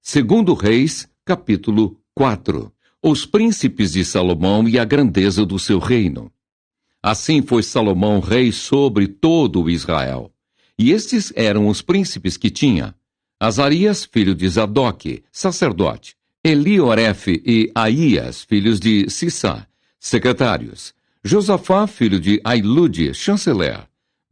Segundo Reis, capítulo 4. Os príncipes de Salomão e a grandeza do seu reino. Assim foi Salomão rei sobre todo o Israel. E estes eram os príncipes que tinha: Azarias, filho de Zadoque, sacerdote; Eliorefe e Aías, filhos de Sissá, secretários; Josafá, filho de Ailude, chanceler;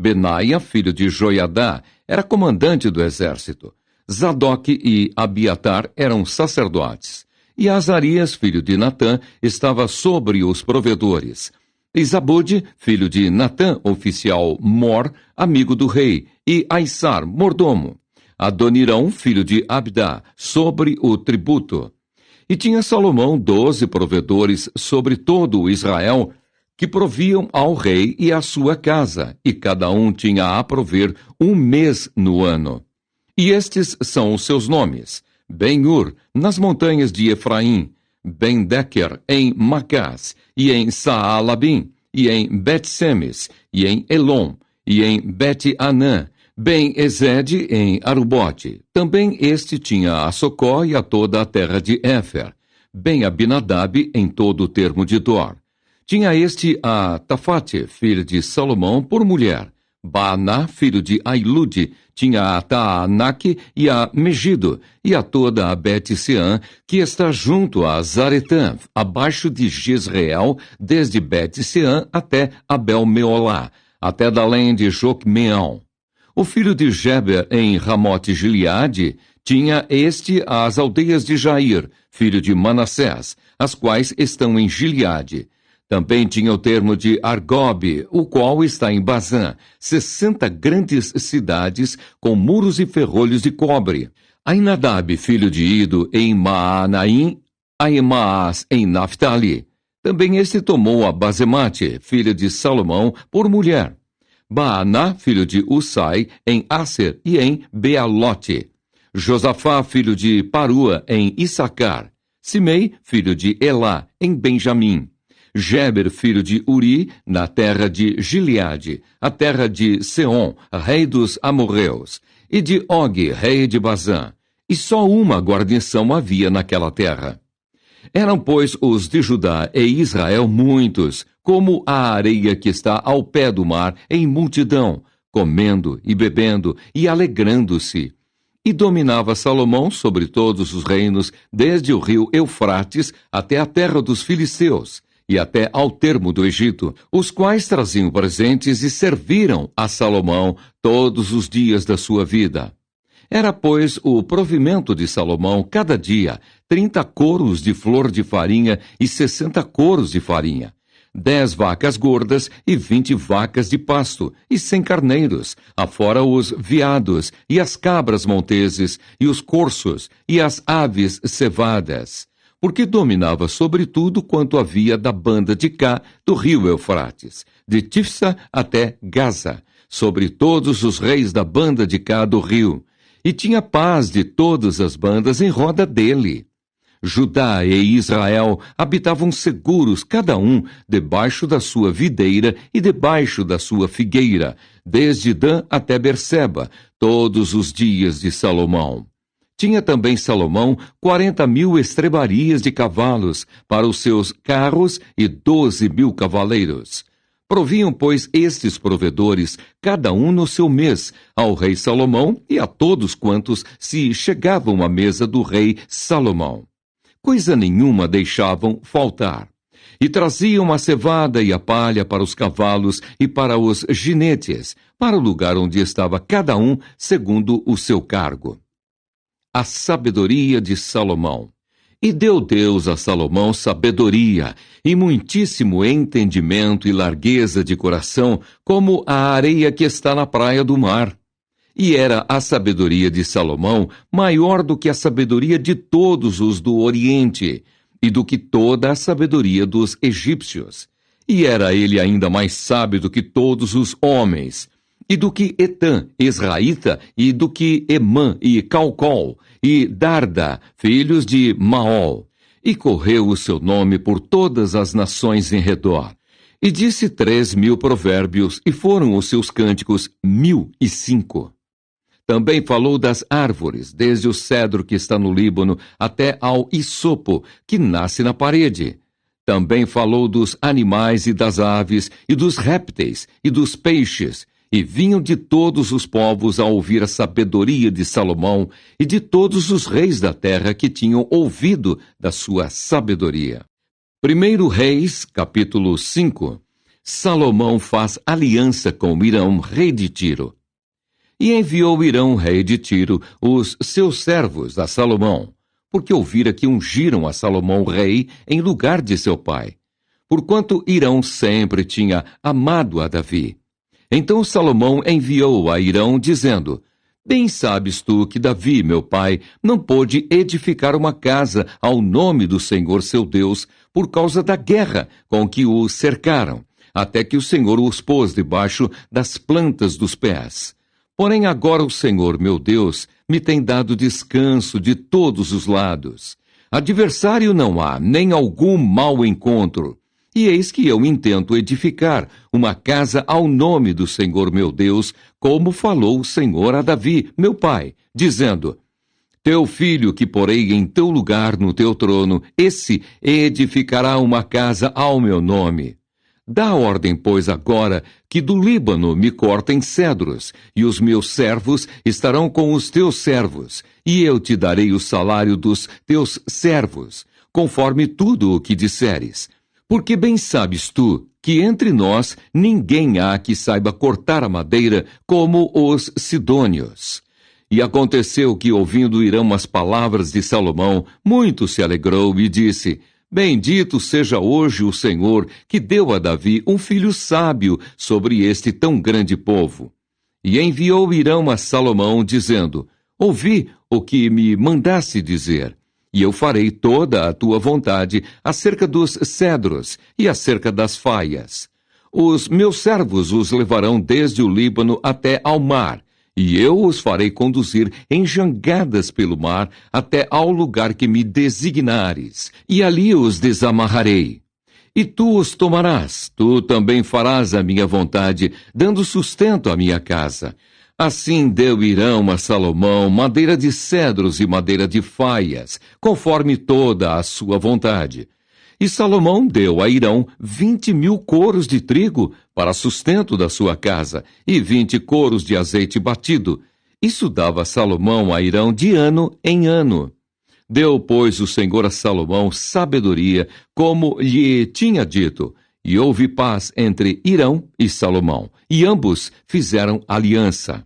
Benaia, filho de Joiadá, era comandante do exército; Zadoque e Abiatar eram sacerdotes; e Azarias, filho de Natã, estava sobre os provedores; e Zabude, filho de Natã, oficial mor, amigo do rei; e Aissar, mordomo; Adonirão, filho de Abdá, sobre o tributo. E tinha Salomão 12 provedores sobre todo o Israel, que proviam ao rei e à sua casa, e cada um tinha a prover um mês no ano. E estes são os seus nomes: Ben-Ur, nas montanhas de Efraim; Ben-Deker, em Macás, e em Saalabim, e em Bet-Semes, e em Elom, e em Bet-Anã; Ben-Ezed, em Arubote. Também este tinha a Socó e a toda a terra de Éfer; Ben-Abinadab, em todo o termo de Dor. Tinha este a Tafate, filha de Salomão, por mulher. Baaná, filho de Ailude, tinha a Taanaque e a Megido, e a toda a Bet-Seã, que está junto a Zaretã, abaixo de Jezreel, desde Bet-Seã até Abel-Meolá, até da além de Jocmeão. O filho de Geber, em Ramote-Gileade, tinha este as aldeias de Jair, filho de Manassés, as quais estão em Gileade. Também tinha o termo de Argobe, o qual está em Bazã, 60 grandes cidades com muros e ferrolhos de cobre. Ainadab, filho de Ido, em Maanaim; Aimaas, em Naphtali. Também este tomou a Bazemate, filha de Salomão, por mulher. Baaná, filho de Usai, em Aser e em Bealote. Josafá, filho de Parua, em Issacar. Simei, filho de Elá, em Benjamim. Geber, filho de Uri, na terra de Gileade, a terra de Seom, rei dos amorreus, e de Og, rei de Bazã. E só uma guarnição havia naquela terra. Eram, pois, os de Judá e Israel muitos, como a areia que está ao pé do mar, em multidão, comendo e bebendo e alegrando-se. E dominava Salomão sobre todos os reinos, desde o rio Eufrates até a terra dos filisteus, e até ao termo do Egito, os quais traziam presentes e serviram a Salomão todos os dias da sua vida. Era, pois, o provimento de Salomão cada dia 30 coros de flor de farinha e 60 coros de farinha, 10 vacas gordas e 20 vacas de pasto, e 100 carneiros, afora os veados, e as cabras monteses, e os corços, e as aves cevadas, porque dominava sobre tudo quanto havia da banda de cá do rio Eufrates, de Tifsa até Gaza, sobre todos os reis da banda de cá do rio, e tinha paz de todas as bandas em roda dele. Judá e Israel habitavam seguros, cada um debaixo da sua videira e debaixo da sua figueira, desde Dan até Berseba, todos os dias de Salomão. Tinha também Salomão 40.000 estrebarias de cavalos para os seus carros e 12.000 cavaleiros. Proviam, pois, estes provedores, cada um no seu mês, ao rei Salomão e a todos quantos se chegavam à mesa do rei Salomão. Coisa nenhuma deixavam faltar. E traziam a cevada e a palha para os cavalos e para os jinetes, para o lugar onde estava cada um, segundo o seu cargo. A sabedoria de Salomão. E deu Deus a Salomão sabedoria, e muitíssimo entendimento e largueza de coração, como a areia que está na praia do mar. E era a sabedoria de Salomão maior do que a sabedoria de todos os do Oriente, e do que toda a sabedoria dos egípcios. E era ele ainda mais sábio do que todos os homens, e do que Etã, Israelita, e do que Emã e Calcol, e Darda, filhos de Maol. E correu o seu nome por todas as nações em redor. E disse 3.000 provérbios, e foram os seus cânticos 1.005. Também falou das árvores, desde o cedro que está no Líbano até ao isopo, que nasce na parede. Também falou dos animais e das aves, e dos répteis, e dos peixes, e vinham de todos os povos a ouvir a sabedoria de Salomão, e de todos os reis da terra que tinham ouvido da sua sabedoria. 1 Reis, capítulo 5. Salomão faz aliança com Irão, rei de Tiro. E enviou Irão, rei de Tiro, os seus servos a Salomão, porque ouvira que ungiram a Salomão rei em lugar de seu pai, porquanto Irão sempre tinha amado a Davi. Então Salomão enviou a Irão, dizendo: Bem sabes tu que Davi, meu pai, não pôde edificar uma casa ao nome do Senhor seu Deus, por causa da guerra com que o cercaram, até que o Senhor os pôs debaixo das plantas dos pés. Porém agora o Senhor, meu Deus, me tem dado descanso de todos os lados. Adversário não há, nem algum mau encontro. E eis que eu intento edificar uma casa ao nome do Senhor meu Deus, como falou o Senhor a Davi, meu pai, dizendo: Teu filho que porei em teu lugar no teu trono, esse edificará uma casa ao meu nome. Dá ordem, pois, agora, que do Líbano me cortem cedros, e os meus servos estarão com os teus servos, e eu te darei o salário dos teus servos, conforme tudo o que disseres. Porque bem sabes tu que entre nós ninguém há que saiba cortar a madeira como os sidônios. E aconteceu que, ouvindo Irão as palavras de Salomão, muito se alegrou e disse: Bendito seja hoje o Senhor, que deu a Davi um filho sábio sobre este tão grande povo. E enviou Irão a Salomão, dizendo: Ouvi o que me mandaste dizer, e eu farei toda a tua vontade acerca dos cedros e acerca das faias. Os meus servos os levarão desde o Líbano até ao mar, e eu os farei conduzir em jangadas pelo mar até ao lugar que me designares, e ali os desamarrarei. E tu os tomarás, tu também farás a minha vontade, dando sustento à minha casa. Assim deu Irão a Salomão madeira de cedros e madeira de faias, conforme toda a sua vontade. E Salomão deu a Irão 20.000 coros de trigo para sustento da sua casa, e 20 coros de azeite batido. Isso dava Salomão a Irão de ano em ano. Deu, pois, o Senhor a Salomão sabedoria, como lhe tinha dito, e houve paz entre Irão e Salomão, e ambos fizeram aliança.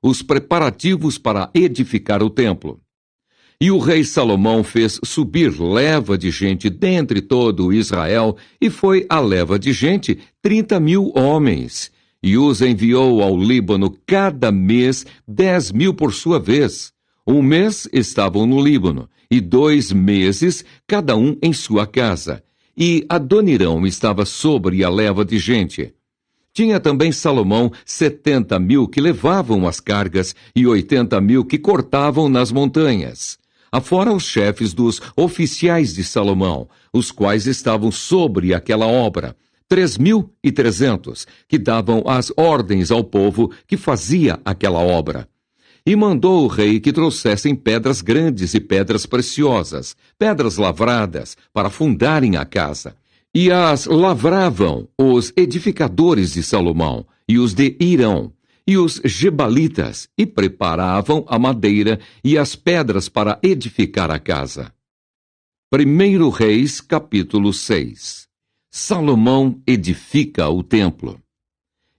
Os preparativos para edificar o templo. E o rei Salomão fez subir leva de gente dentre todo Israel, e foi a leva de gente 30.000 homens, e os enviou ao Líbano cada mês 10.000 por sua vez. Um mês estavam no Líbano, e 2 meses cada um em sua casa. E Adonirão estava sobre a leva de gente. Tinha também Salomão 70.000 que levavam as cargas, e 80.000 que cortavam nas montanhas. Afora os chefes dos oficiais de Salomão, os quais estavam sobre aquela obra, 3.300, que davam as ordens ao povo que fazia aquela obra. E mandou o rei que trouxessem pedras grandes e pedras preciosas, pedras lavradas, para fundarem a casa. E as lavravam os edificadores de Salomão, e os de Irão, e os gebalitas, e preparavam a madeira e as pedras para edificar a casa. 1 Reis, capítulo 6. Salomão edifica o templo.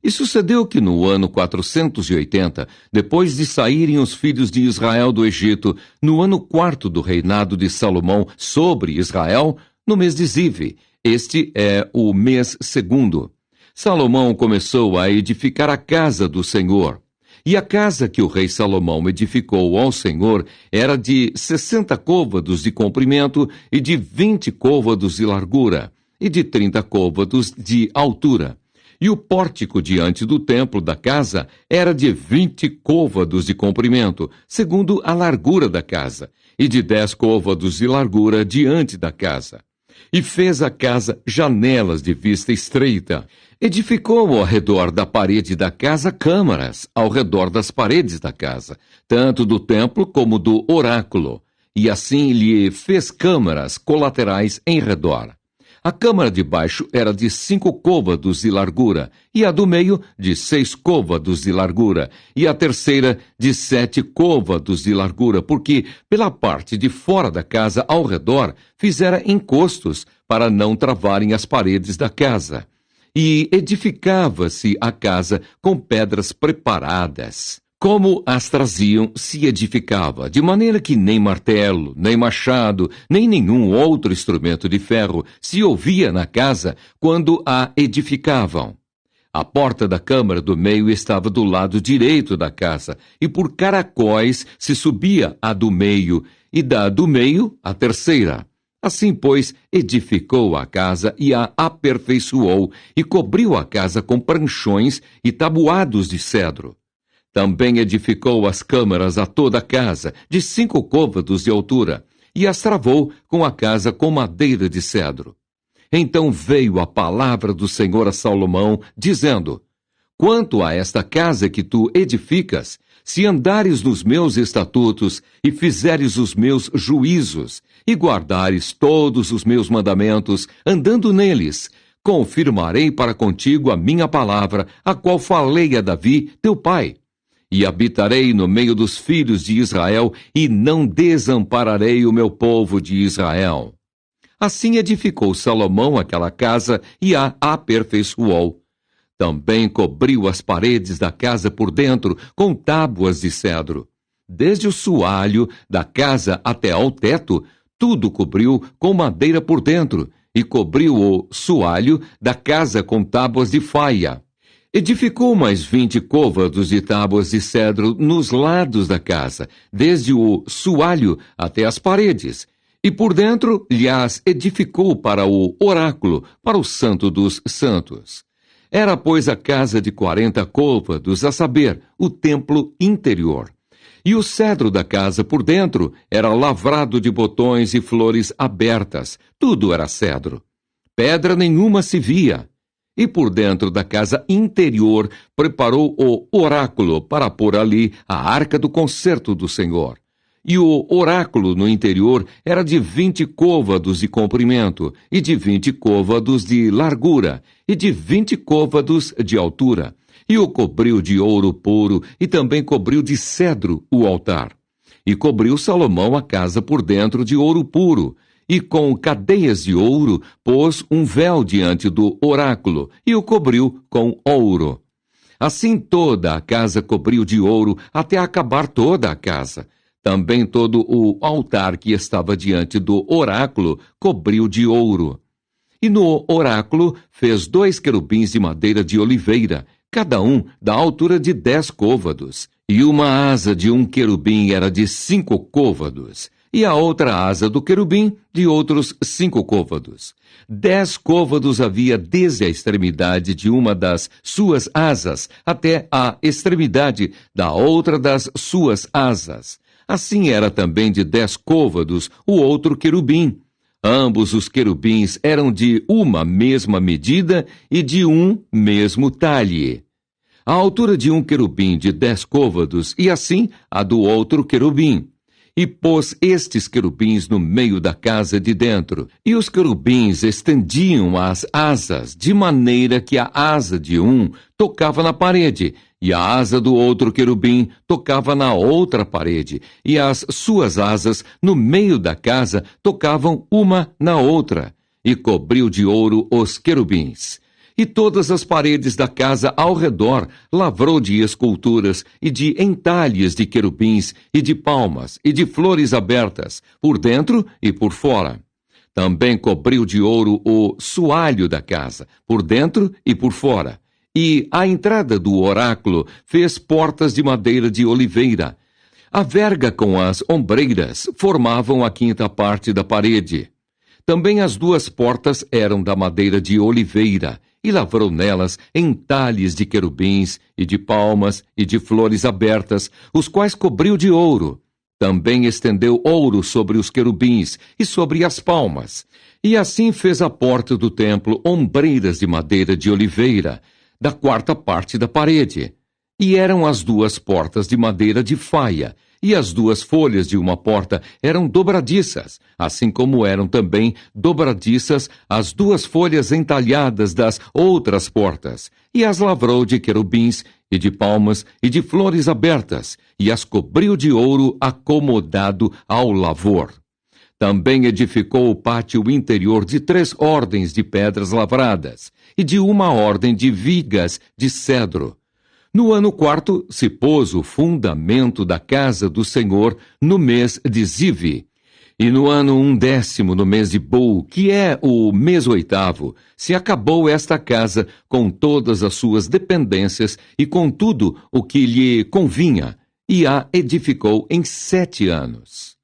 E sucedeu que no ano 480, depois de saírem os filhos de Israel do Egito, no ano 4º do reinado de Salomão sobre Israel, no mês de Zive, este é o mês 2º, Salomão começou a edificar a casa do Senhor. E a casa que o rei Salomão edificou ao Senhor era de 60 côvados de comprimento e de 20 côvados de largura, e de 30 côvados de altura. E o pórtico diante do templo da casa era de 20 côvados de comprimento, segundo a largura da casa, e de 10 côvados de largura diante da casa. E fez a casa janelas de vista estreita. Edificou ao redor da parede da casa câmaras, ao redor das paredes da casa, tanto do templo como do oráculo, e assim lhe fez câmaras colaterais em redor. A câmara de baixo era de 5 côvados de largura, e a do meio de 6 côvados de largura, e a terceira de 7 côvados de largura, porque pela parte de fora da casa ao redor fizera encostos para não travarem as paredes da casa. E edificava-se a casa com pedras preparadas. Como as traziam, se edificava, de maneira que nem martelo, nem machado, nem nenhum outro instrumento de ferro se ouvia na casa quando a edificavam. A porta da câmara do meio estava do lado direito da casa, e por caracóis se subia a do meio, e da do meio a terceira. Assim, pois, edificou a casa e a aperfeiçoou, e cobriu a casa com pranchões e tabuados de cedro. Também edificou as câmaras a toda a casa, de 5 côvados de altura, e as travou com a casa com madeira de cedro. Então veio a palavra do Senhor a Salomão, dizendo: Quanto a esta casa que tu edificas, se andares nos meus estatutos e fizeres os meus juízos, e guardares todos os meus mandamentos, andando neles, confirmarei para contigo a minha palavra, a qual falei a Davi, teu pai. E habitarei no meio dos filhos de Israel, e não desampararei o meu povo de Israel. Assim edificou Salomão aquela casa e a aperfeiçoou. Também cobriu as paredes da casa por dentro com tábuas de cedro. Desde o soalho da casa até ao teto, tudo cobriu com madeira por dentro, e cobriu o soalho da casa com tábuas de faia. Edificou mais 20 côvados de tábuas de cedro nos lados da casa, desde o soalho até as paredes, e por dentro lhas edificou para o oráculo, para o Santo dos Santos. Era, pois, a casa de 40 côvados, a saber, o templo interior. E o cedro da casa por dentro era lavrado de botões e flores abertas, tudo era cedro. Pedra nenhuma se via. E por dentro da casa interior preparou o oráculo para pôr ali a arca do concerto do Senhor. E o oráculo no interior era de 20 côvados de comprimento, e de 20 côvados de largura, e de 20 côvados de altura. E o cobriu de ouro puro, e também cobriu de cedro o altar. E cobriu Salomão a casa por dentro de ouro puro, e com cadeias de ouro pôs um véu diante do oráculo, e o cobriu com ouro. Assim toda a casa cobriu de ouro, até acabar toda a casa. Também todo o altar que estava diante do oráculo cobriu de ouro. E no oráculo fez 2 querubins de madeira de oliveira, cada um da altura de 10 côvados. E uma asa de um querubim era de 5 côvados, e a outra asa do querubim de outros 5 côvados. 10 côvados havia desde a extremidade de uma das suas asas até a extremidade da outra das suas asas. Assim era também de 10 côvados o outro querubim. Ambos os querubins eram de uma mesma medida e de um mesmo talhe. A altura de um querubim de 10 côvados, e assim a do outro querubim. E pôs estes querubins no meio da casa de dentro. E os querubins estendiam as asas, de maneira que a asa de um tocava na parede, e a asa do outro querubim tocava na outra parede, e as suas asas no meio da casa tocavam uma na outra, e cobriu de ouro os querubins. E todas as paredes da casa ao redor lavrou de esculturas e de entalhes de querubins e de palmas e de flores abertas, por dentro e por fora. Também cobriu de ouro o soalho da casa, por dentro e por fora. E à entrada do oráculo fez portas de madeira de oliveira. A verga com as ombreiras formavam a 5ª parte da parede. Também as 2 portas eram da madeira de oliveira, e lavrou nelas entalhes de querubins, e de palmas, e de flores abertas, os quais cobriu de ouro. Também estendeu ouro sobre os querubins e sobre as palmas. E assim fez a porta do templo ombreiras de madeira de oliveira, da quarta parte da parede. E eram as duas portas de madeira de faia, e as duas folhas de uma porta eram dobradiças, assim como eram também dobradiças as duas folhas entalhadas das outras portas, e as lavrou de querubins, e de palmas, e de flores abertas, e as cobriu de ouro acomodado ao lavor. Também edificou o pátio interior de 3 ordens de pedras lavradas, e de uma ordem de vigas de cedro. No ano 4 se pôs o fundamento da casa do Senhor no mês de Zive. E no ano 11º, no mês de Bul, que é o mês 8º, se acabou esta casa com todas as suas dependências e com tudo o que lhe convinha, e a edificou em 7 anos.